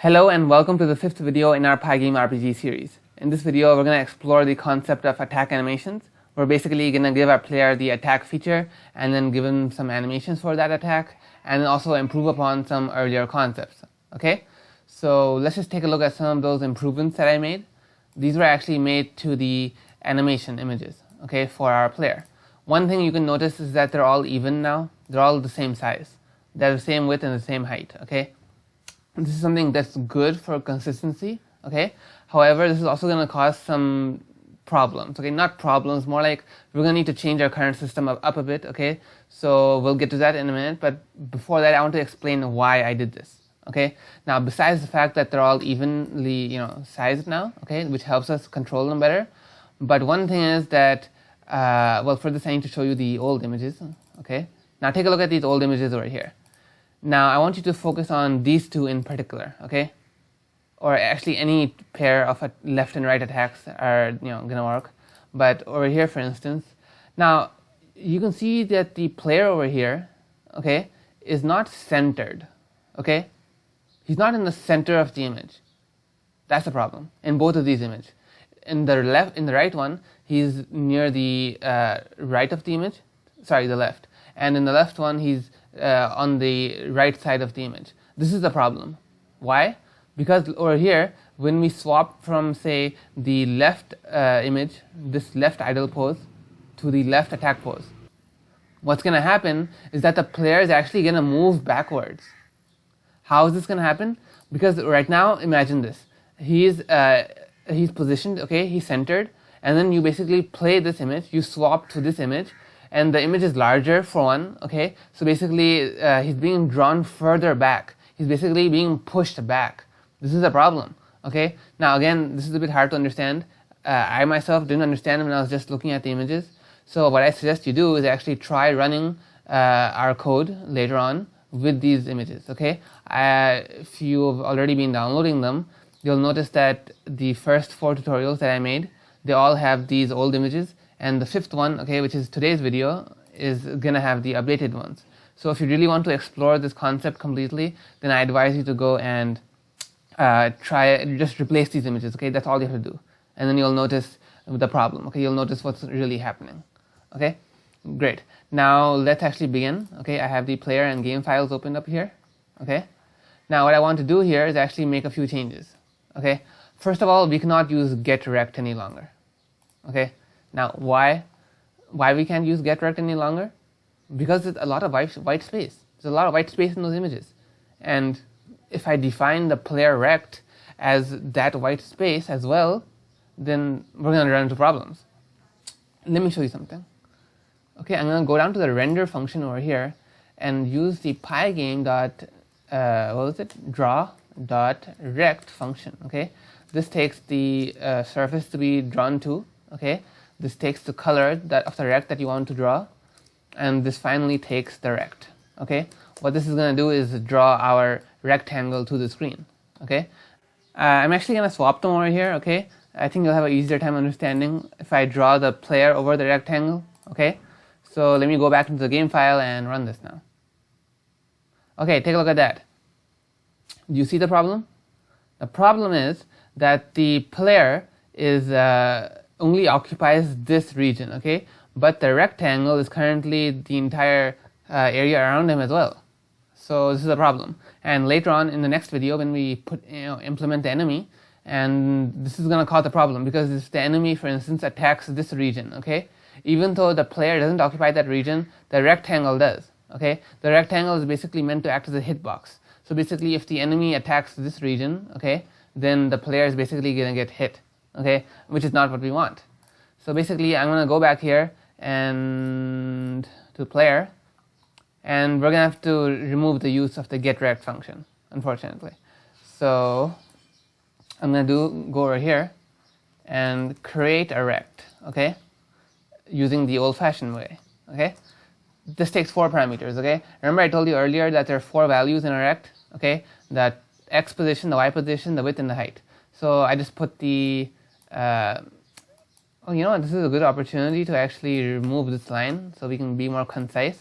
Hello and welcome to the 5th video in our Pygame RPG series. In this video we're going to explore the concept of attack animations. We're basically going to give our player the attack feature and then give him some animations for that attack and then also improve upon some earlier concepts. Okay, so let's just take a look at some of those improvements that I made. These were actually made to the animation images, okay, for our player. One thing you can notice is that they're all even now. They're all the same size. They're the same width and the same height, okay. This is something that's good for consistency, okay. However, this is also going to cause some problems, okay, not problems, more like we're going to need to change our current system up a bit, okay. So we'll get to that in a minute, but before that I want to explain why I did this, okay. Now, besides the fact that they're all evenly, sized now, okay, which helps us control them better, but one thing is that, well, for this I need to show you the old images, okay. Now take a look at these old images over here. Now I want you to focus on these two in particular, okay? Or actually any pair of left and right attacks are gonna work. But over here, for instance, now you can see that the player over here, okay, is not centered, okay? He's not in the center of the image. That's the problem in both of these images. In the right one, he's near the right of the image. Sorry, the left. And in the left one, he's on the right side of the image. This is the problem. Why? Because over here, when we swap from, say, the left image, this left idle pose, to the left attack pose, what's going to happen is that the player is actually going to move backwards. How is this going to happen? Because right now, imagine this. He's positioned, okay, he's centered, and then you basically play this image, you swap to this image, and the image is larger for one, okay, so basically he's being drawn further back. He's basically being pushed back. This is a problem, okay. Now again, this is a bit hard to understand. I myself didn't understand it when I was just looking at the images. So what I suggest you do is actually try running our code later on with these images, okay. If you've already been downloading them, you'll notice that the first 4 tutorials that I made, they all have these old images. And the 5th one, okay, which is today's video, is going to have the updated ones. So if you really want to explore this concept completely, then I advise you to go and just replace these images, okay? That's all you have to do. And then you'll notice the problem, okay? You'll notice what's really happening, okay? Great. Now let's actually begin, okay? I have the player and game files opened up here, okay? Now what I want to do here is actually make a few changes, okay? First of all, we cannot use getRect any longer, okay? Now, why we can't use getRect any longer? Because there's a lot of white space. There's a lot of white space in those images. And if I define the player rect as that white space as well, then we're going to run into problems. Let me show you something. Okay, I'm going to go down to the render function over here and use the draw.rect function. Okay, this takes the surface to be drawn to. Okay. This takes the color of the rect that you want to draw, and this finally takes the rect. Okay, what this is going to do is draw our rectangle to the screen. Okay, I'm actually going to swap them over here. Okay, I think you'll have an easier time understanding if I draw the player over the rectangle. Okay, so let me go back into the game file and run this now. Okay, take a look at that. Do you see the problem? The problem is that the player is only occupies this region, okay, but the rectangle is currently the entire area around him as well. So this is a problem. And later on in the next video, when we implement the enemy, and this is going to cause a problem, because if the enemy, for instance, attacks this region, okay, even though the player doesn't occupy that region, the rectangle does. Okay, the rectangle is basically meant to act as a hitbox. So basically, if the enemy attacks this region, okay, then the player is basically going to get hit. Okay, which is not what we want. So basically, I'm going to go back here and to player, and we're going to have to remove the use of the getRect function, unfortunately. So I'm going to go over here and create a rect, okay, using the old-fashioned way. Okay, this takes 4 parameters. Okay, remember I told you earlier that there are 4 values in a rect. Okay, the x position, the y position, the width, and the height. So I just put the you know what, this is a good opportunity to actually remove this line so we can be more concise.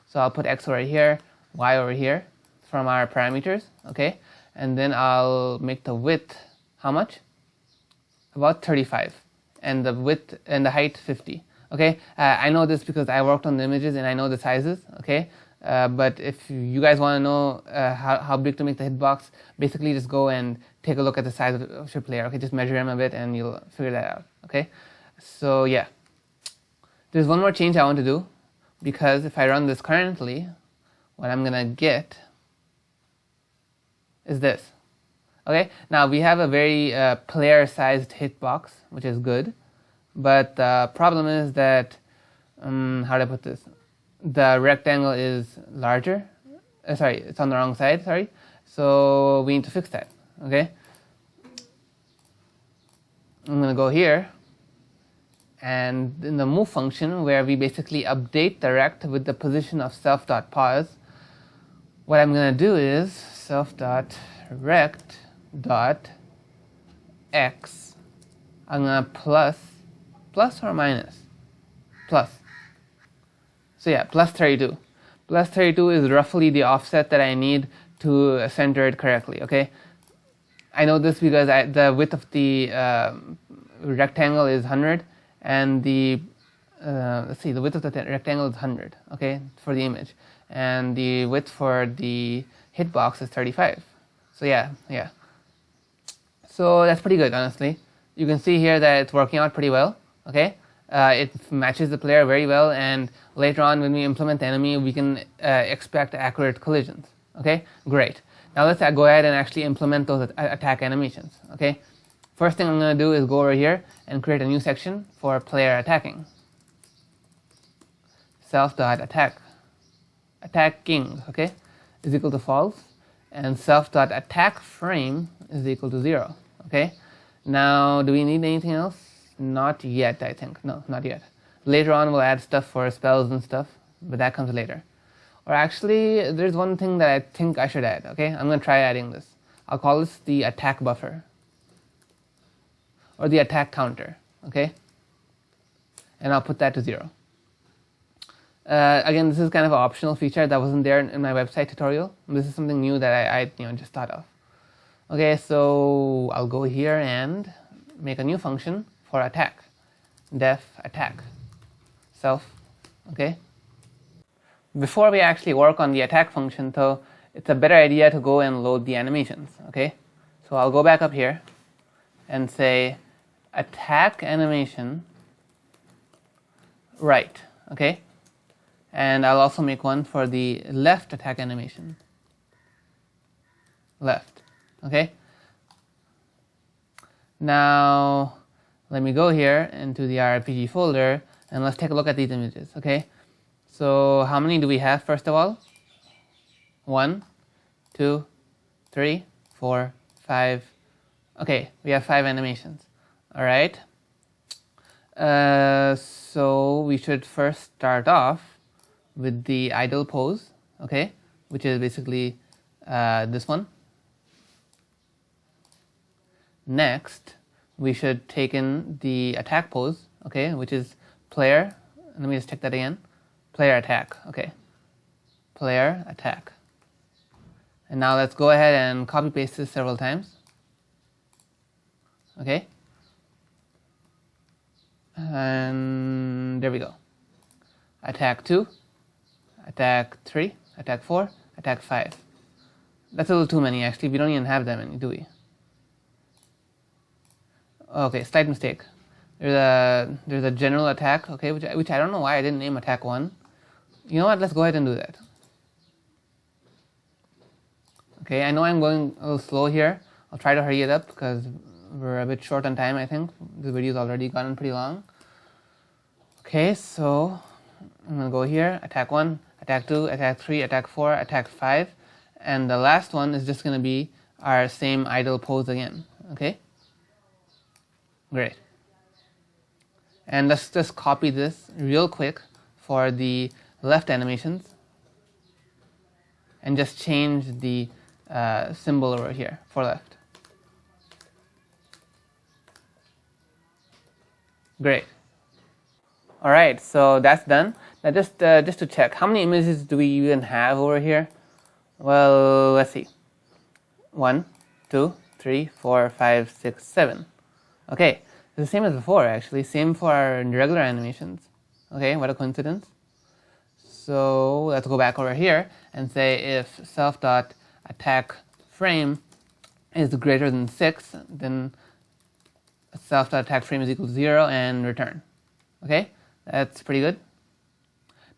So I'll put x over here, y over here from our parameters, okay, and then I'll make the width how much? About 35, and the width and the height 50. Okay, I know this because I worked on the images and I know the sizes. Okay, but if you guys want to know how big to make the hitbox, basically just go and take a look at the size of your player. Okay, just measure him a bit and you'll figure that out. Okay, so yeah, there's one more change I want to do, because if I run this currently, what I'm gonna get is this. Okay, now we have a very player-sized hitbox, which is good, but the problem is that how do I put this? The rectangle is larger. Sorry, it's on the wrong side. Sorry, so we need to fix that. Okay, I'm gonna go here, and in the move function, where we basically update the rect with the position of self.pause, what I'm going to do is self.rect.x, I'm going to plus or minus? Plus. So yeah, plus 32. Plus 32 is roughly the offset that I need to center it correctly. Okay, I know this because the width of the rectangle is 100, and the let's see, the width of the rectangle is 100. Okay, for the image, and the width for the hitbox is 35. So yeah. So that's pretty good, honestly. You can see here that it's working out pretty well. Okay, it matches the player very well, and later on when we implement the enemy, we can expect accurate collisions. Okay, great. Now let's go ahead and actually implement those attack animations. Okay, first thing I'm going to do is go over here and create a new section for player attacking. Self.attacking, okay, is equal to false, and self.attackFrame is equal to 0. Okay, now do we need anything else? Not yet, I think. No, not yet. Later on we'll add stuff for spells and stuff, but that comes later. Or actually, there's one thing that I think I should add. Okay, I'm going to try adding this. I'll call this the attack buffer, or the attack counter. Okay, and I'll put that to 0. Again, this is kind of an optional feature that wasn't there in my website tutorial. This is something new that I just thought of. Okay, so I'll go here and make a new function for attack. Def attack self. Okay. Before we actually work on the attack function, though, it's a better idea to go and load the animations. Okay, so I'll go back up here and say attack animation right. Okay, and I'll also make one for the left attack animation. Left. Okay. Now let me go here into the RPG folder and let's take a look at these images. Okay. So how many do we have first of all? 1, 2, 3, 4, 5. Okay, we have 5 animations. All right. So we should first start off with the idle pose. Okay, which is basically this one. Next, we should take in the attack pose. Okay, which is player. Let me just check that again. Player attack. Okay, player attack. And now let's go ahead and copy paste this several times. Okay, and there we go. Attack 2, attack 3, attack 4, attack 5. That's a little too many actually. We don't even have that many, do we? Okay, slight mistake. There's a general attack. Okay, which I don't know why I didn't name attack 1. You know what? Let's go ahead and do that. Okay, I know I'm going a little slow here. I'll try to hurry it up because we're a bit short on time, I think. This video's already gotten pretty long. Okay, so I'm going to go here, attack 1, attack 2, attack 3, attack 4, attack 5. And the last one is just going to be our same idle pose again. Okay? Great. And let's just copy this real quick for the left animations and just change the symbol over here for left. Great. All right, so that's done. Now just to check, how many images do we even have over here? Well, let's see. 1, 2, 3, 4, 5, 6, 7. Okay, it's the same as before actually, same for our regular animations. Okay, what a coincidence. So let's go back over here and say if self.attack frame is greater than 6, then self.attack frame is equal to 0 and return. Okay, that's pretty good.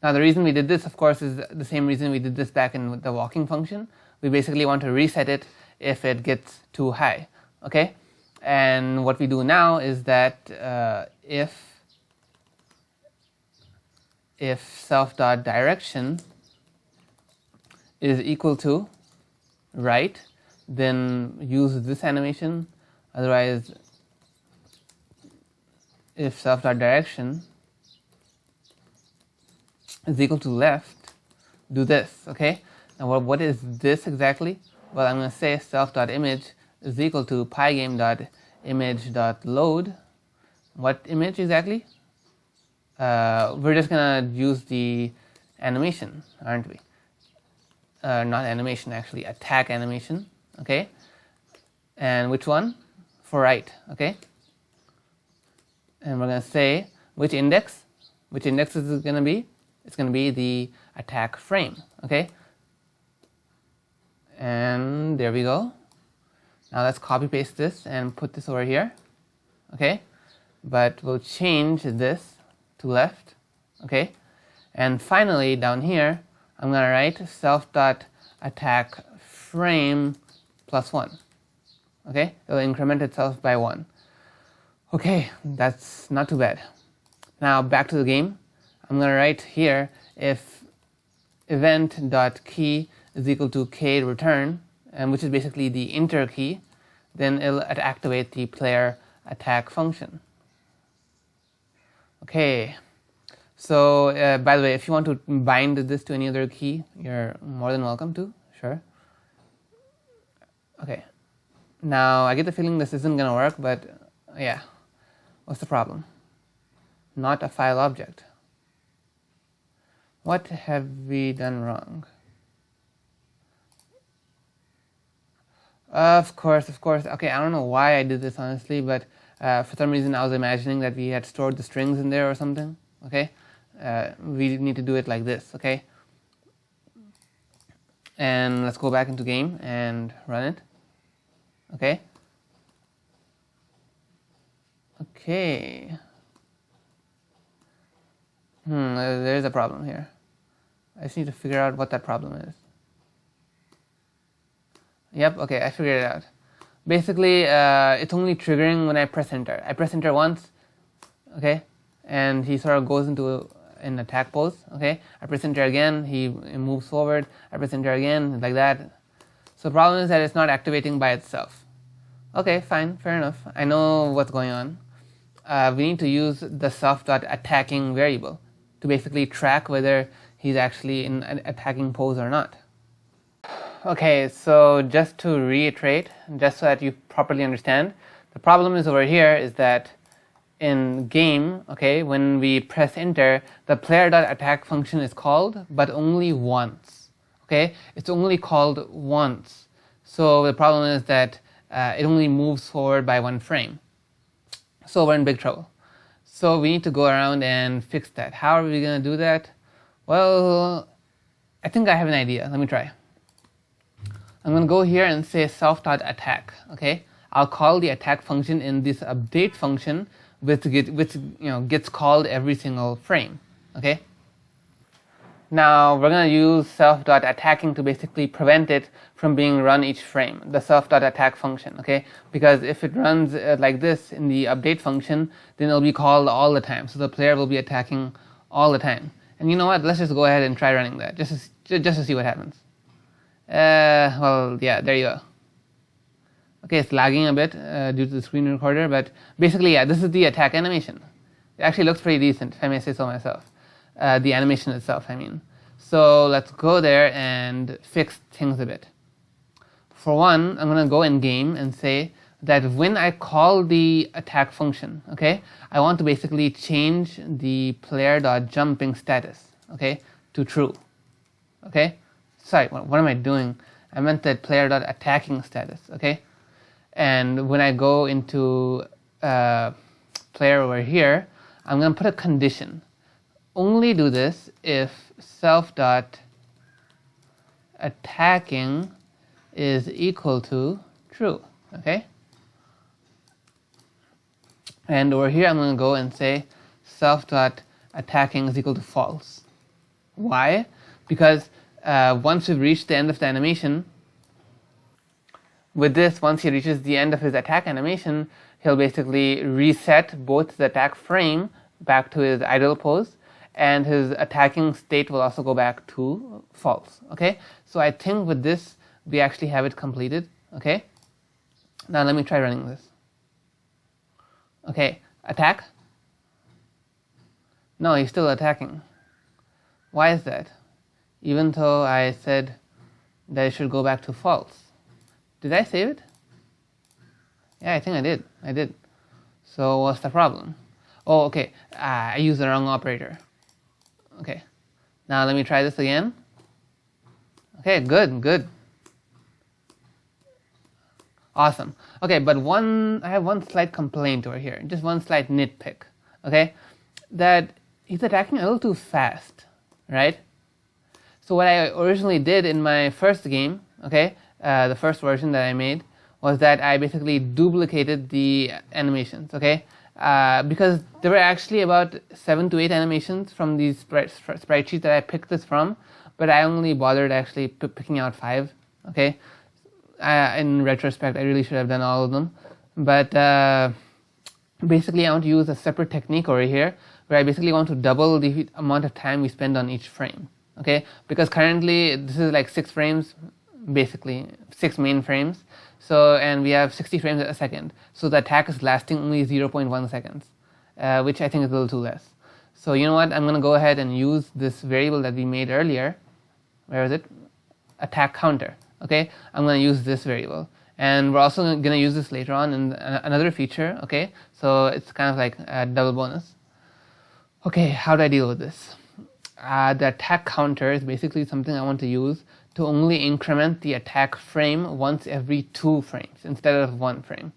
Now the reason we did this, of course, is the same reason we did this back in the walking function. We basically want to reset it if it gets too high. Okay, and what we do now is that if self.direction is equal to right, then use this animation. Otherwise, if self.direction is equal to left, do this. Okay, now what is this exactly? Well, I'm going to say self.image is equal to pygame.image.load. What image exactly? We're just going to use the animation, aren't we? Not animation, actually, attack animation. Okay, and which one? For right. Okay, and we're going to say which index. Which index is it going to be? It's going to be the attack frame. Okay, and there we go. Now let's copy paste this and put this over here. Okay, but we'll change this to left. Okay, and finally down here I'm going to write self.attack frame plus 1. Okay, it will increment itself by 1. Okay, that's not too bad. Now back to the game. I'm going to write here if event.key is equal to k return, and which is basically the enter key, then it'll activate the player attack function. Okay, so by the way, if you want to bind this to any other key, you're more than welcome to, sure. Okay, now I get the feeling this isn't going to work, but yeah, what's the problem? Not a file object. What have we done wrong? Of course. Okay, I don't know why I did this honestly, but for some reason I was imagining that we had stored the strings in there or something. Okay, we need to do it like this. Okay, and let's go back into game and run it. Okay. Okay. There's a problem here. I just need to figure out what that problem is. Yep, okay, I figured it out. Basically, it's only triggering when I press enter. I press enter once, okay, and he sort of goes into an attack pose, okay. I press enter again, he moves forward. I press enter again, like that. So the problem is that it's not activating by itself. Okay, fine, fair enough. I know what's going on. We need to use the self.attacking variable to basically track whether he's actually in an attacking pose or not. Okay, so just to reiterate, just so that you properly understand, the problem is over here is that in game, okay, when we press enter, the player.attack function is called, but only once. Okay, it's only called once. So the problem is that it only moves forward by 1 frame. So we're in big trouble. So we need to go around and fix that. How are we going to do that? Well, I think I have an idea. Let me try. I'm going to go here and say self.attack. Okay, I'll call the attack function in this update function, which gets called every single frame. Okay. Now we're going to use self.attacking to basically prevent it from being run each frame, the self.attack function, okay? Because if it runs like this in the update function, then it'll be called all the time. So the player will be attacking all the time. And you know what? Let's just go ahead and try running that, just to see what happens. Well, yeah, there you go. Okay, it's lagging a bit due to the screen recorder, but basically, yeah, this is the attack animation. It actually looks pretty decent, if I may say so myself. The animation itself, I mean. So let's go there and fix things a bit. For one, I'm going to go in game and say that when I call the attack function, okay, I want to basically change the player.jumping status, okay, to true. Okay, sorry, what am I doing? I meant the player.attacking status, okay? And when I go into player over here, I'm going to put a condition. Only do this if self.attacking is equal to true, okay? And over here I'm going to go and say self.attacking is equal to false. Why? Because once we've reached the end of the animation, with this, once he reaches the end of his attack animation, he'll basically reset both the attack frame back to his idle pose, and his attacking state will also go back to false, okay? So I think with this, we actually have it completed, okay? Now let me try running this. Okay, attack. No, he's still attacking. Why is that? Even though I said that it should go back to false. Did I save it? Yeah, I think I did. I did. So what's the problem? Oh, okay. I used the wrong operator. Okay. Now let me try this again. Okay, good. Awesome. Okay, but I have one slight complaint over here. Just one slight nitpick. Okay, that he's attacking a little too fast, right? So what I originally did in my first game, okay, the first version that I made, was that I basically duplicated the animations, okay? Because there were actually about 7 to 8 animations from these sprite sheets that I picked this from, but I only bothered actually picking out 5, okay? In retrospect, I really should have done all of them, but basically I want to use a separate technique over here, where I basically want to double the amount of time we spend on each frame, okay? Because currently this is like 6 frames, basically 6 main frames, so, and we have 60 frames a second, so the attack is lasting only 0.1 seconds, which I think is a little too less. So you know what, I'm going to go ahead and use this variable that we made earlier. Where is it? Attack counter. Okay, I'm going to use this variable, and we're also going to use this later on in another feature, okay? So it's kind of like a double bonus. Okay, how do I deal with this? The attack counter is basically something I want to use to only increment the attack frame once every 2 frames instead of 1 frame.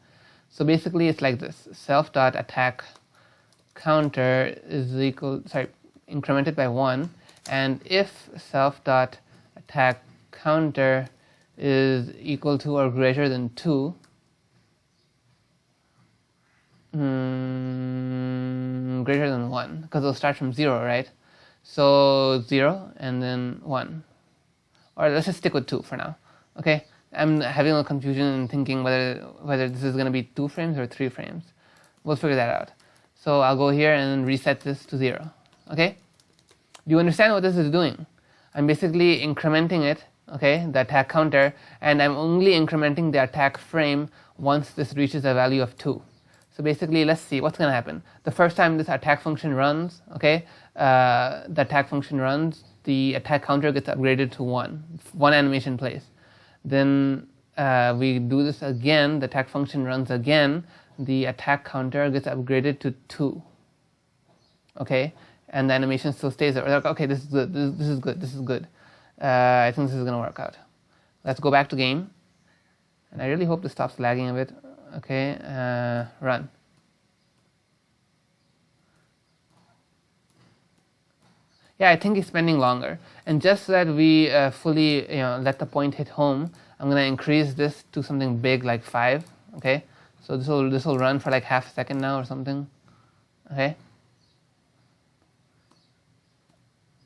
So basically it's like this: self.attack counter is equal, incremented by 1, and if self.attack counter is equal to or greater than 2, greater than 1, because it'll start from 0, right? So 0 and then 1, or let's just stick with 2 for now, okay? I'm having a little confusion and thinking whether this is going to be 2 frames or 3 frames. We'll figure that out. So I'll go here and reset this to 0, okay? Do you understand what this is doing? I'm basically incrementing it, okay, the attack counter, and I'm only incrementing the attack frame once this reaches a value of 2. So basically, let's see what's going to happen. The first time this attack function runs, okay, the attack function runs, the attack counter gets upgraded to 1 animation plays. Then we do this again, the attack function runs again, the attack counter gets upgraded to 2, okay, and the animation still stays there. Okay, this is good, this is good. I think this is going to work out. Let's go back to game, and I really hope this stops lagging a bit. Okay, run. Yeah, I think he's spending longer, and just so that we fully let the point hit home, I'm going to increase this to something big like 5. Okay, so this will run for like half a second now or something. Okay.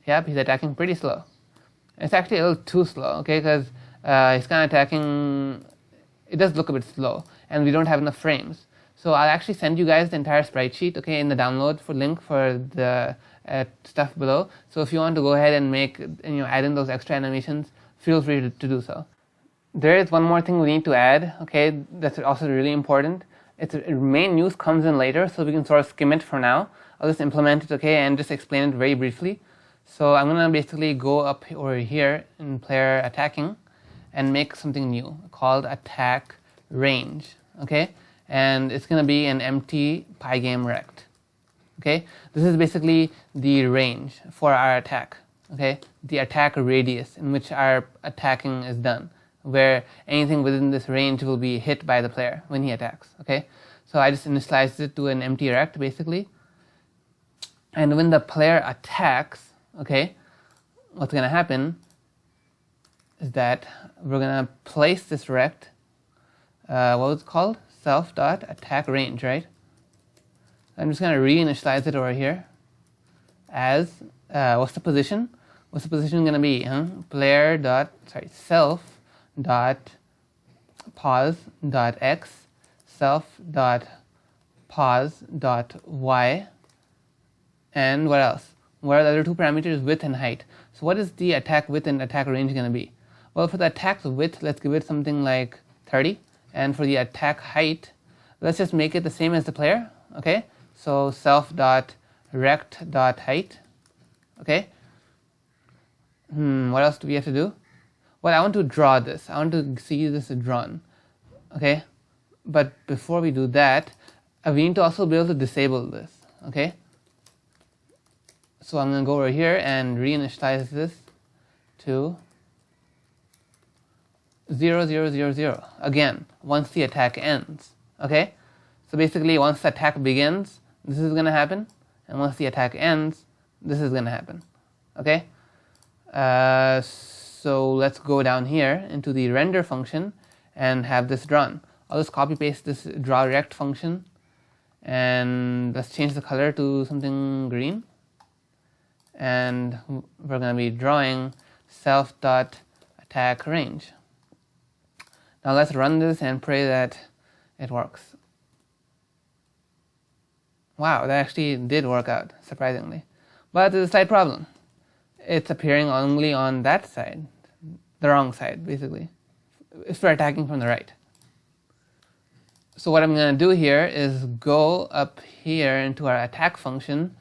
Yep, he's attacking pretty slow. It's actually a little too slow, okay, because he's kind of attacking, it does look a bit slow, and we don't have enough frames. So I'll actually send you guys the entire sprite sheet, okay, in the download link for the stuff below. So if you want to go ahead and make, add in those extra animations, feel free to do so. There is one more thing we need to add, okay, that's also really important. Its main use comes in later, so we can sort of skim it for now. I'll just implement it, okay, and just explain it very briefly. So I'm going to basically go up over here in player attacking and make something new called attack range, okay? And it's going to be an empty Pygame rect, okay? This is basically the range for our attack, okay? The attack radius in which our attacking is done, where anything within this range will be hit by the player when he attacks. Okay, so I just initialized it to an empty rect basically, and when the player attacks, okay, what's going to happen is that we're going to place this rect, what was it called? Self.attack range, right? I'm just going to reinitialize it over here as what's the position? What's the position going to be? Self.pause.x, self.pause.y, and what else? What are the other two parameters? Width and height. So what is the attack width and attack range going to be? Well, for the attack width, let's give it something like 30, and for the attack height, let's just make it the same as the player. Okay, so self.rect.height. Okay. What else do we have to do? Well, I want to draw this. I want to see this drawn. Okay, but before we do that, we need to also be able to disable this. Okay, so I'm going to go over here and reinitialize this to 0, 0, 0, 0 again once the attack ends. Okay, so basically once the attack begins, this is going to happen, and once the attack ends, this is going to happen. Okay, so let's go down here into the render function and have this drawn. I'll just copy paste this draw rect function, and let's change the color to something green, and we're going to be drawing self.attack range. Now let's run this and pray that it works. Wow, that actually did work out, surprisingly. But there's a slight problem. It's appearing only on that side, the wrong side, basically, if we're attacking from the right. So what I'm going to do here is go up here into our attack function,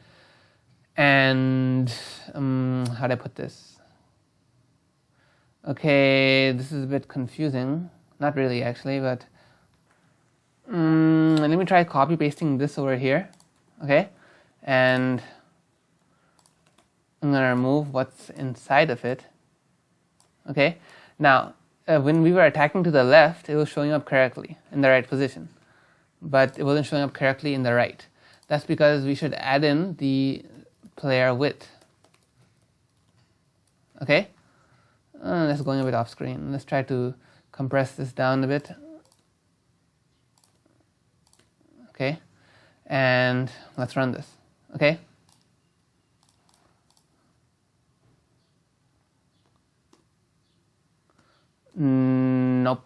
and how do I put this? Okay, this is a bit confusing. Not really, actually, but let me try copy pasting this over here. Okay, and I'm going to remove what's inside of it. Okay, now when we were attacking to the left, it was showing up correctly in the right position, but it wasn't showing up correctly in the right. That's because we should add in the player width. Okay, that's going a bit off screen. Let's try to compress this down a bit. Okay, and let's run this. Okay. Nope.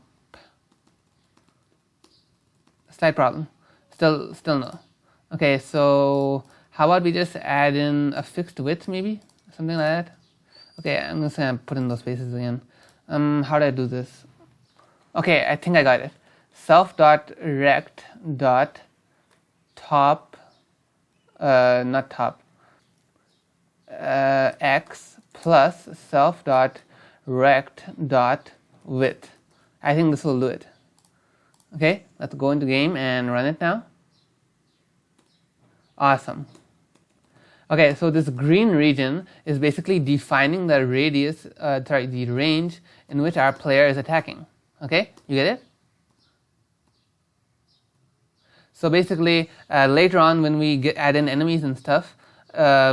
Slight problem. Still no. Okay, so how about we just add in a fixed width, maybe something like that? Okay, I'm just gonna put in those spaces again. How do I do this? Okay, I think I got it. Self.rect.top, not top, x plus self.rect.width. I think this will do it. Okay, let's go into game and run it now. Awesome. Okay, so this green region is basically defining the radius, the range in which our player is attacking. Okay, you get it? So basically, later on when we add in enemies and stuff,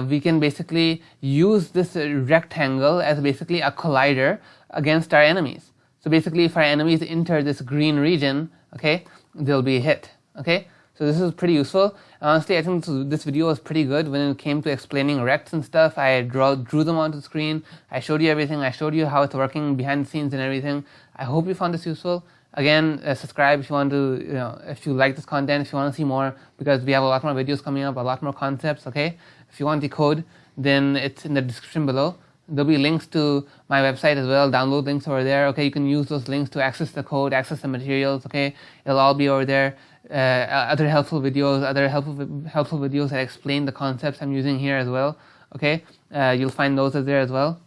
we can basically use this rectangle as basically a collider against our enemies. So basically, if our enemies enter this green region, okay, they'll be hit. Okay, so this is pretty useful. Honestly, I think this video was pretty good when it came to explaining rects and stuff. I drew them onto the screen. I showed you everything. I showed you how it's working behind the scenes and everything. I hope you found this useful. Again, subscribe if you want to, if you like this content, if you want to see more, because we have a lot more videos coming up, a lot more concepts. Okay, if you want the code, then it's in the description below. There'll be links to my website as well, download links over there. Okay, you can use those links to access the code, access the materials. Okay, it'll all be over there. Other helpful videos, helpful videos that explain the concepts I'm using here as well. Okay, you'll find those there as well.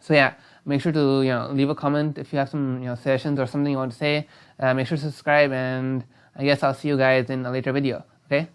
So yeah, make sure to leave a comment if you have some suggestions or something you want to say. Make sure to subscribe, and I guess I'll see you guys in a later video. Okay.